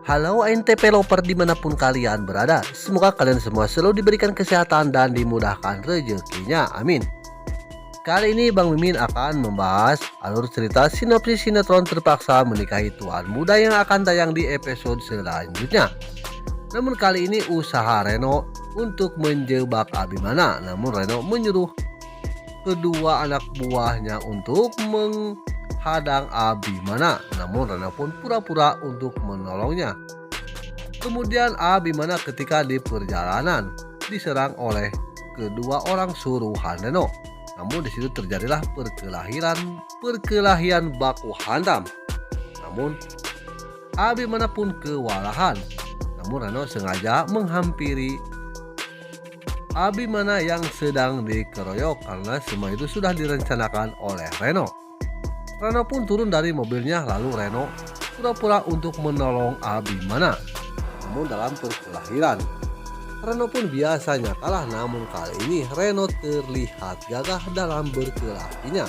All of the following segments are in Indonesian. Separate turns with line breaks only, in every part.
Halo NTP Lover dimanapun kalian berada. Semoga kalian semua selalu diberikan kesehatan dan dimudahkan rezekinya. Amin. Kali ini Bang Mimin akan membahas alur cerita sinopsis sinetron terpaksa menikahi tuan muda yang akan tayang di episode selanjutnya. Namun kali ini usaha Reno untuk menjebak Abimana. Namun Reno menyuruh kedua anak buahnya untuk menghadang Abimana. Namun Reno pun pura-pura untuk menolongnya. Kemudian Abimana ketika di perjalanan diserang oleh kedua orang suruhan Reno. Namun di situ terjadilah perkelahian baku hantam. Namun Abimana pun kewalahan. Namun Reno sengaja menghampiri Abimana yang sedang dikeroyok karena semua itu sudah direncanakan oleh Reno. Reno pun turun dari mobilnya lalu Reno pura-pura untuk menolong Abimana. Namun dalam perkelahian Reno pun biasanya kalah, namun kali ini Reno terlihat gagah dalam berkelahinya.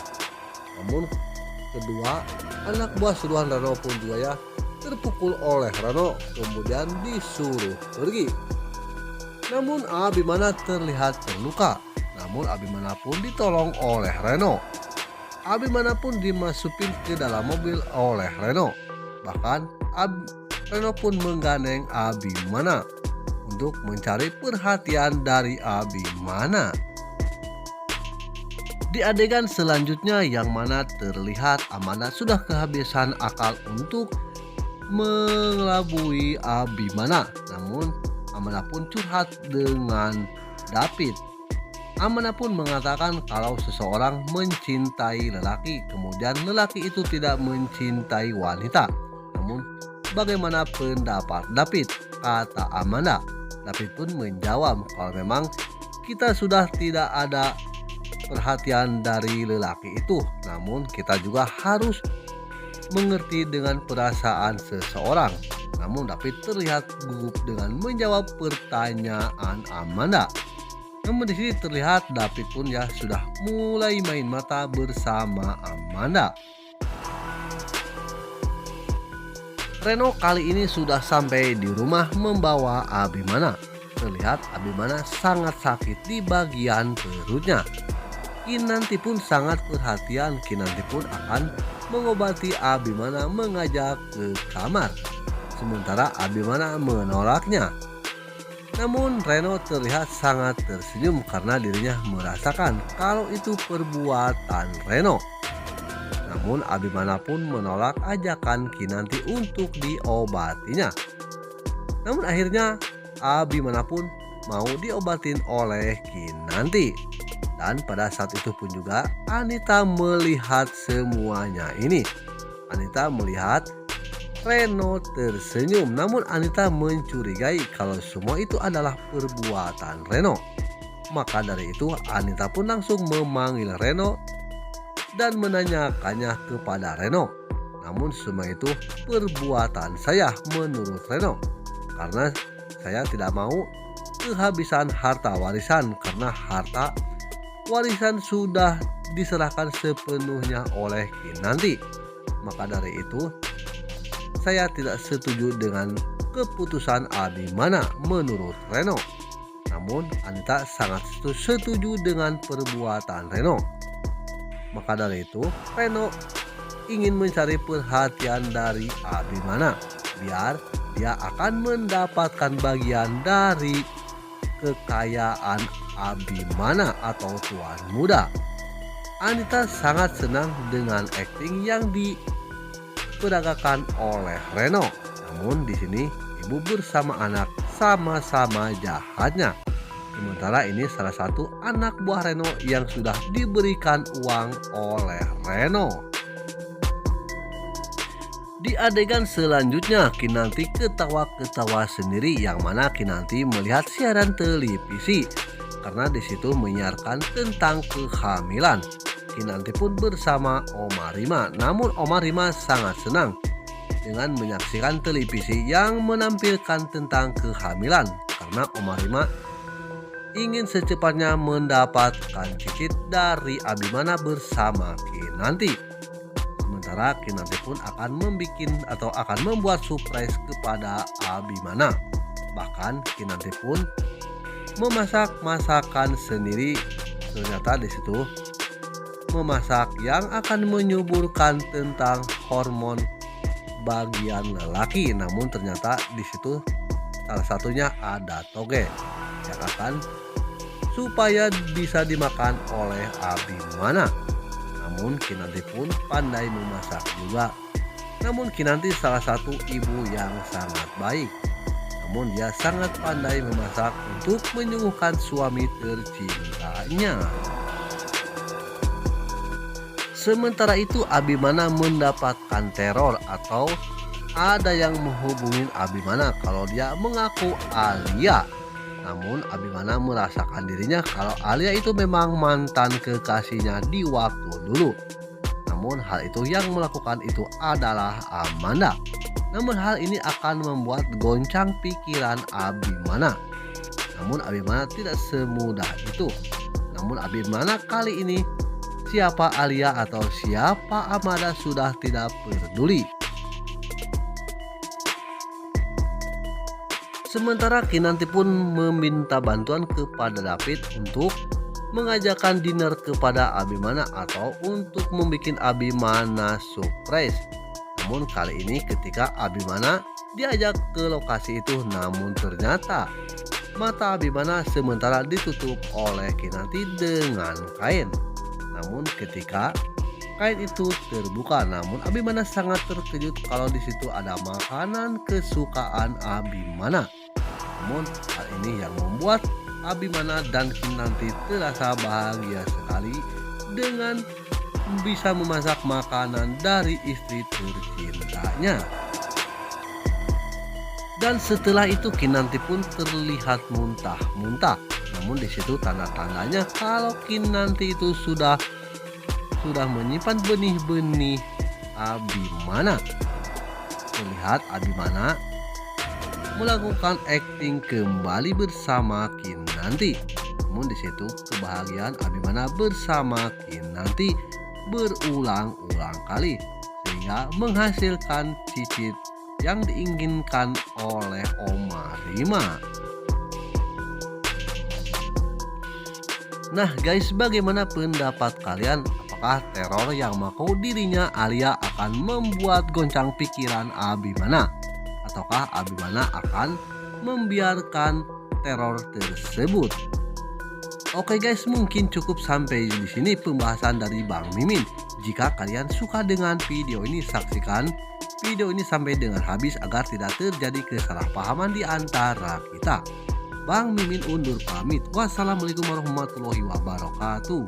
Namun kedua anak buah suruhan Reno pun juga terpukul oleh Reno kemudian disuruh pergi. Namun Abimana terlihat terluka. Namun Abimana pun ditolong oleh Reno. Abimana pun dimasukin ke dalam mobil oleh Reno. Bahkan Reno pun menggandeng Abimana untuk mencari perhatian dari Abimana. Di adegan selanjutnya yang mana terlihat Amanda sudah kehabisan akal untuk mengelabui Abimana. Namun Amanda pun curhat dengan David. Amanda pun mengatakan kalau seseorang mencintai lelaki, kemudian lelaki itu tidak mencintai wanita. Namun bagaimana pendapat David? Kata Amanda. David pun menjawab kalau memang kita sudah tidak ada perhatian dari lelaki itu, namun kita juga harus mengerti dengan perasaan seseorang. Namun David terlihat gugup dengan menjawab pertanyaan Amanda. Namun di sini terlihat David pun sudah mulai main mata bersama Amanda. Reno kali ini sudah sampai di rumah membawa Abimana. Terlihat Abimana sangat sakit di bagian perutnya. Kinanti pun sangat perhatian. Kinanti pun akan mengobati Abimana, mengajak ke kamar. Sementara Abimana menolaknya. Namun Reno terlihat sangat tersenyum karena dirinya merasakan kalau itu perbuatan Reno. Namun Abimana pun menolak ajakan Kinanti untuk diobatinya. Namun akhirnya Abimana pun mau diobatin oleh Kinanti. Dan pada saat itu pun juga Anita melihat semuanya ini. Anita melihat Reno tersenyum, namun Anita mencurigai kalau semua itu adalah perbuatan Reno. Maka dari itu Anita pun langsung memanggil Reno dan menanyakannya kepada Reno. Namun semua itu perbuatan saya menurut Reno, karena saya tidak mau kehabisan harta warisan karena harta warisan sudah diserahkan sepenuhnya oleh Kinanti. Maka dari itu saya tidak setuju dengan keputusan Abimana menurut Reno. Namun Anita sangat setuju dengan perbuatan Reno. Maka dari itu Reno ingin mencari perhatian dari Abimana biar dia akan mendapatkan bagian dari kekayaan Abimana atau tuan muda. Anita sangat senang dengan akting yang diperagakan oleh Reno. Namun di sini ibu bersama anak sama-sama jahatnya. Sementara ini salah satu anak buah Reno yang sudah diberikan uang oleh Reno. Di adegan selanjutnya Kinanti ketawa-ketawa sendiri, yang mana Kinanti melihat siaran televisi karena disitu menyiarkan tentang kehamilan. Kinanti pun bersama Oma Rima, namun Oma Rima sangat senang dengan menyaksikan televisi yang menampilkan tentang kehamilan karena Oma Rima ingin secepatnya mendapatkan cicit dari Abimana bersama Kinanti. Sementara Kinanti pun akan membuat surprise kepada Abimana. Bahkan Kinanti pun memasak masakan sendiri. Ternyata di situ memasak yang akan menyuburkan tentang hormon bagian lelaki. Namun ternyata di situ salah satunya ada toge yang akan supaya bisa dimakan oleh Abimana. Namun Kinanti pun pandai memasak juga. Namun Kinanti salah satu ibu yang sangat baik. Namun dia sangat pandai memasak untuk menyuguhkan suami tercintanya. Sementara itu Abimana mendapatkan teror atau ada yang menghubungin Abimana kalau dia mengaku Alia. Namun Abimana merasakan dirinya kalau Alia itu memang mantan kekasihnya di waktu dulu. Namun hal itu yang melakukan itu adalah Amanda. Namun hal ini akan membuat goncang pikiran Abimana. Namun Abimana tidak semudah itu. Namun Abimana kali ini siapa Alia atau siapa Amanda sudah tidak peduli. Sementara Kinanti pun meminta bantuan kepada David untuk mengajakkan dinner kepada Abimana atau untuk membuat Abimana surprise. Namun kali ini ketika Abimana diajak ke lokasi itu, namun ternyata mata Abimana sementara ditutup oleh Kinanti dengan kain. Namun ketika kain itu terbuka, namun Abimana sangat terkejut kalau di situ ada makanan kesukaan Abimana. Namun hal ini yang membuat Abimana dan Kinanti terasa bahagia sekali dengan bisa memasak makanan dari istri tercintanya. Dan setelah itu Kinanti pun terlihat muntah-muntah. Namun di situ tanda-tandanya kalau Kinanti itu sudah menyimpan benih-benih Abimana. Terlihat Abimana melakukan acting kembali bersama Kinanti. Namun di situ kebahagiaan Abimana bersama Kinanti berulang-ulang kali sehingga menghasilkan cicit yang diinginkan oleh Oma Rima. Nah guys, bagaimana pendapat kalian? Apakah teror yang mengaku dirinya Alia akan membuat goncang pikiran Abimana? Ataukah Abimana akan membiarkan teror tersebut? Oke guys, mungkin cukup sampai di sini pembahasan dari Bang Mimin. Jika kalian suka dengan video ini, saksikan video ini sampai dengan habis agar tidak terjadi kesalahpahaman di antara kita. Bang Mimin undur pamit. Wassalamualaikum warahmatullahi wabarakatuh.